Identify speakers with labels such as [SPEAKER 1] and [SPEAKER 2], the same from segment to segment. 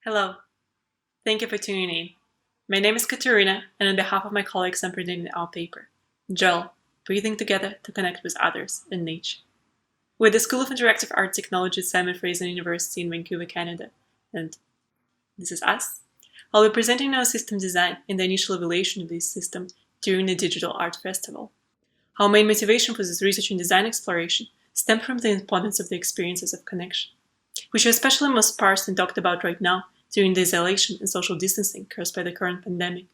[SPEAKER 1] Hello. Thank you for tuning in. My name is Ekaterina, and on behalf of my colleagues I'm presenting our paper, JeL, Breathing Together to Connect with Others in Nature. We're the School of Interactive Art Technology at Simon Fraser University in Vancouver, Canada, and this is us. I'll be presenting our system design and the initial evaluation of this system during the Digital Art Festival. Our main motivation for this research and design exploration stemmed from the importance of the experiences of connection, which are especially most parsed and talked about right now during the isolation and social distancing caused by the current pandemic.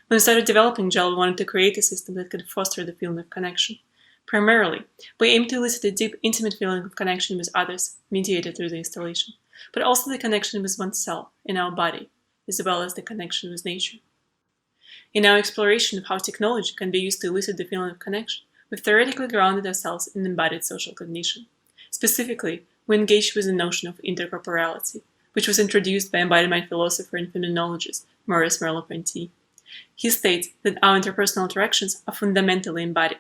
[SPEAKER 1] When we started developing JeL, we wanted to create a system that could foster the feeling of connection. Primarily, we aim to elicit a deep, intimate feeling of connection with others, mediated through the installation, but also the connection with oneself and our body, as well as the connection with nature. In our exploration of how technology can be used to elicit the feeling of connection, we've theoretically grounded ourselves in embodied social cognition. Specifically, we engaged with the notion of intercorporeality, which was introduced by embodiment philosopher and phenomenologist Maurice Merleau-Ponty. He states that our interpersonal interactions are fundamentally embodied,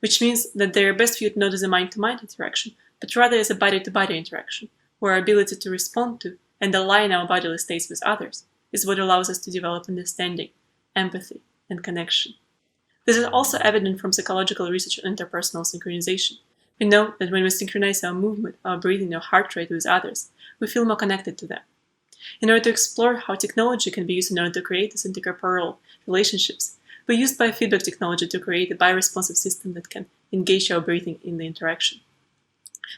[SPEAKER 1] which means that they are best viewed not as a mind-to-mind interaction, but rather as a body-to-body interaction, where our ability to respond to and align our bodily states with others is what allows us to develop understanding, empathy, and connection. This is also evident from psychological research on interpersonal synchronization. We know that when we synchronize our movement, our breathing, or heart rate with others, we feel more connected to them. In order to explore how technology can be used in order to create these intercorporeal relationships, we used biofeedback technology to create a bioresponsive system that can engage our breathing in the interaction.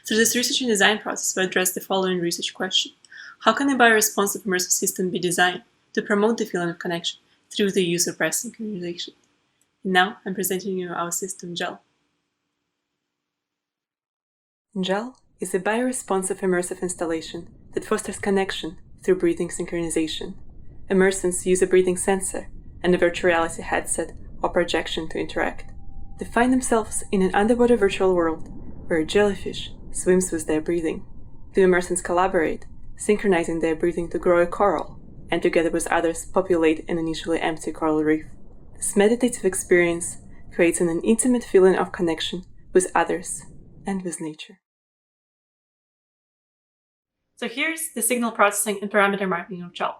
[SPEAKER 1] Through this research and design process, we addressed the following research question: how can a bioresponsive immersive system be designed to promote the feeling of connection through the use of breath synchronization? And now I'm presenting you our system JeL. JeL is a bioresponsive immersive installation that fosters connection through breathing synchronization. Immersants use a breathing sensor and a virtual reality headset or projection to interact. They find themselves in an underwater virtual world where a jellyfish swims with their breathing. The immersants collaborate, synchronizing their breathing to grow a coral, and together with others populate an initially empty coral reef. This meditative experience creates an intimate feeling of connection with others and with nature. So here's the signal processing and parameter mapping of JeL.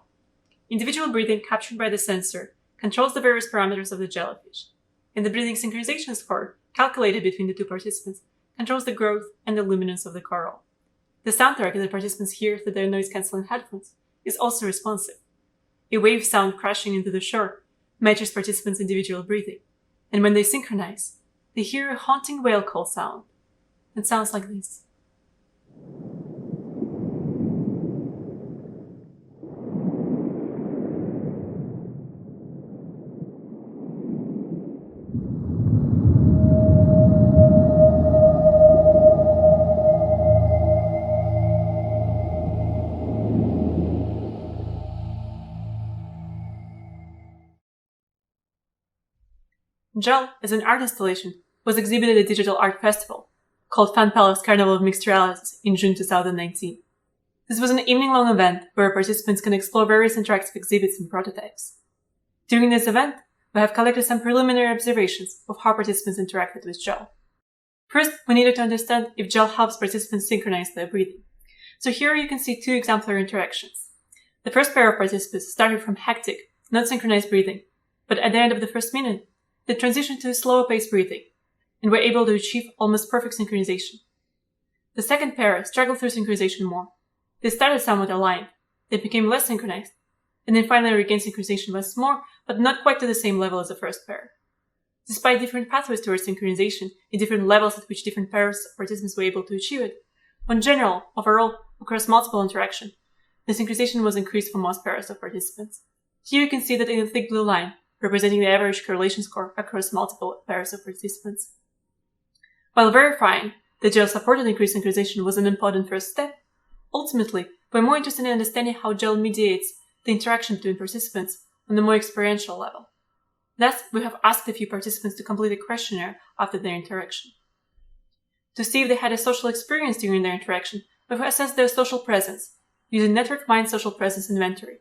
[SPEAKER 1] Individual breathing captured by the sensor controls the various parameters of the jellyfish, and the breathing synchronization score, calculated between the two participants, controls the growth and the luminance of the coral. The soundtrack that the participants hear through their noise-canceling headphones is also responsive. A wave sound crashing into the shore matches participants' individual breathing, and when they synchronize, they hear a haunting whale call sound. It sounds like this. JeL, as an art installation, was exhibited at a digital art festival called Fan Palace Carnival of Mixed Realities in June 2019. This was an evening-long event where participants can explore various interactive exhibits and prototypes. During this event, we have collected some preliminary observations of how participants interacted with JeL. First, we needed to understand if JeL helps participants synchronize their breathing. So here you can see two exemplary interactions. The first pair of participants started from hectic, not synchronized breathing, but at the end of the first minute, they transitioned to slower paced breathing, and were able to achieve almost perfect synchronization. The second pair struggled through synchronization more. They started somewhat aligned, they became less synchronized, and then finally regained synchronization once more, but not quite to the same level as the first pair. Despite different pathways towards synchronization and different levels at which different pairs of participants were able to achieve it, in general, overall, across multiple interactions, the synchronization was increased for most pairs of participants. Here you can see that in the thick blue line, representing the average correlation score across multiple pairs of participants. While verifying that JeL supported increased synchronization was an important first step, ultimately, we're more interested in understanding how JeL mediates the interaction between participants on a more experiential level. Thus, we have asked a few participants to complete a questionnaire after their interaction. To see if they had a social experience during their interaction, we've assessed their social presence using Network Mind Social Presence Inventory.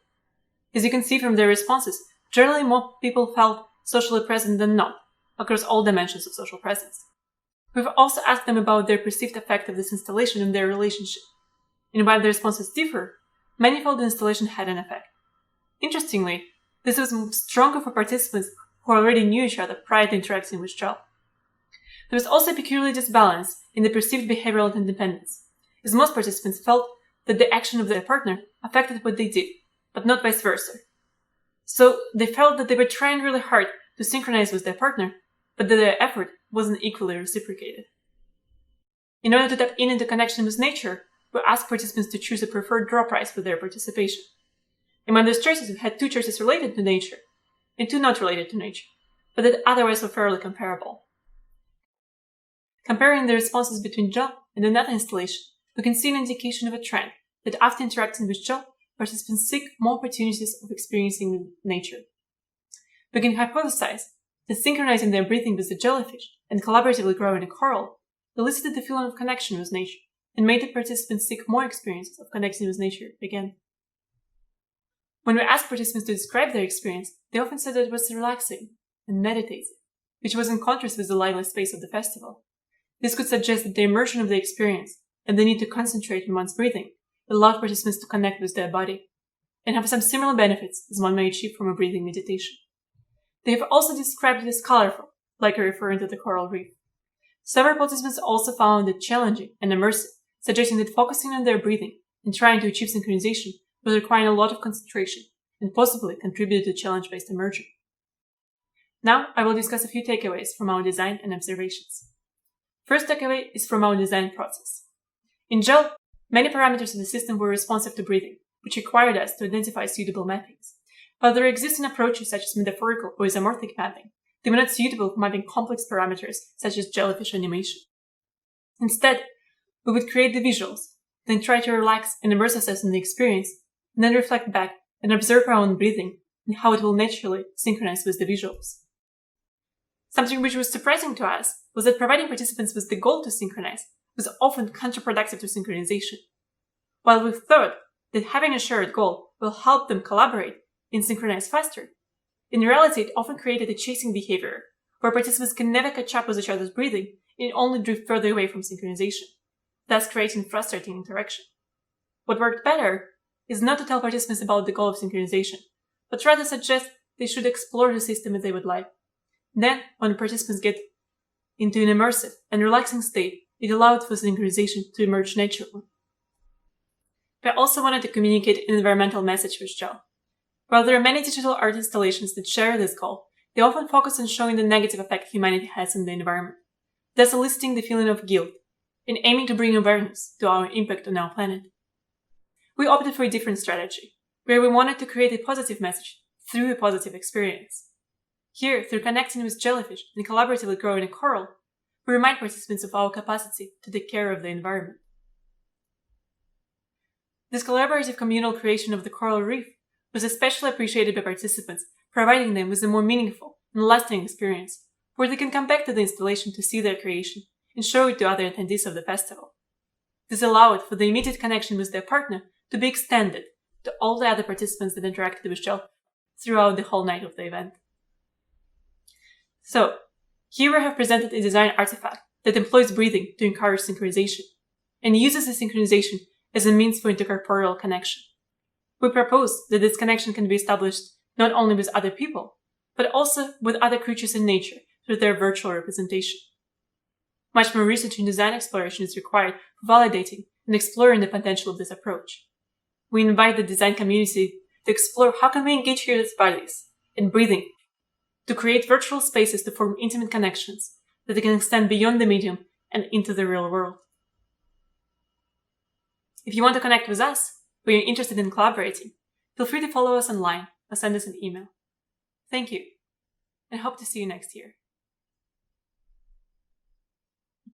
[SPEAKER 1] As you can see from their responses, generally more people felt socially present than not, across all dimensions of social presence. We've also asked them about their perceived effect of this installation in their relationship. And while the responses differ, manifold installation had an effect. Interestingly, this was stronger for participants who already knew each other prior to interacting with JeL. There was also a peculiar disbalance in the perceived behavioral independence, as most participants felt that the action of their partner affected what they did, but not vice versa. So they felt that they were trying really hard to synchronize with their partner, but that their effort wasn't equally reciprocated. In order to tap into connection with nature, we asked participants to choose a preferred draw prize for their participation. Among those choices, we had 2 choices related to nature and 2 not related to nature, but that otherwise were fairly comparable. Comparing the responses between JeL and another installation, we can see an indication of a trend that after interacting with JeL, participants seek more opportunities of experiencing nature. We can hypothesize that synchronizing their breathing with the jellyfish and collaboratively growing a coral elicited the feeling of connection with nature and made the participants seek more experiences of connecting with nature again. When we asked participants to describe their experience, they often said that it was relaxing and meditative, which was in contrast with the lively space of the festival. This could suggest that the immersion of the experience and the need to concentrate on one's breathing allowed participants to connect with their body and have some similar benefits as one may achieve from a breathing meditation. They have also described it as colorful, likely referring to the coral reef. Several participants also found it challenging and immersive, suggesting that focusing on their breathing and trying to achieve synchronization was requiring a lot of concentration and possibly contributed to challenge-based immersion. Now I will discuss a few takeaways from our design and observations. First takeaway is from our design process. In JeL, many parameters of the system were responsive to breathing, which required us to identify suitable mappings. While there are existing approaches such as metaphorical or isomorphic mapping, they were not suitable for mapping complex parameters such as jellyfish animation. Instead, we would create the visuals, then try to relax and immerse ourselves in the experience, and then reflect back and observe our own breathing and how it will naturally synchronize with the visuals. Something which was surprising to us was that providing participants with the goal to synchronize was often counterproductive to synchronization. While we thought that having a shared goal will help them collaborate and synchronize faster, in reality it often created a chasing behavior, where participants can never catch up with each other's breathing and only drift further away from synchronization, thus creating frustrating interaction. What worked better is not to tell participants about the goal of synchronization, but rather suggest they should explore the system as they would like. Then, when participants get into an immersive and relaxing state, it allowed for synchronization to emerge naturally. We also wanted to communicate an environmental message with JeL. While there are many digital art installations that share this goal, they often focus on showing the negative effect humanity has on the environment, thus eliciting the feeling of guilt, and aiming to bring awareness to our impact on our planet. We opted for a different strategy, where we wanted to create a positive message through a positive experience. Here, through connecting with jellyfish and collaboratively growing a coral, we remind participants of our capacity to take care of the environment. This collaborative communal creation of the coral reef was especially appreciated by participants, providing them with a more meaningful and lasting experience, where they can come back to the installation to see their creation and show it to other attendees of the festival. This allowed for the immediate connection with their partner to be extended to all the other participants that interacted with JeL throughout the whole night of the event. So, here we have presented a design artifact that employs breathing to encourage synchronization, and uses the synchronization as a means for intercorporeal connection. We propose that this connection can be established not only with other people, but also with other creatures in nature through their virtual representation. Much more research and design exploration is required for validating and exploring the potential of this approach. We invite the design community to explore how can we engage here with bodies and breathing to create virtual spaces to form intimate connections that can extend beyond the medium and into the real world. If you want to connect with us, or you're interested in collaborating, feel free to follow us online or send us an email. Thank you, and hope to see you next year.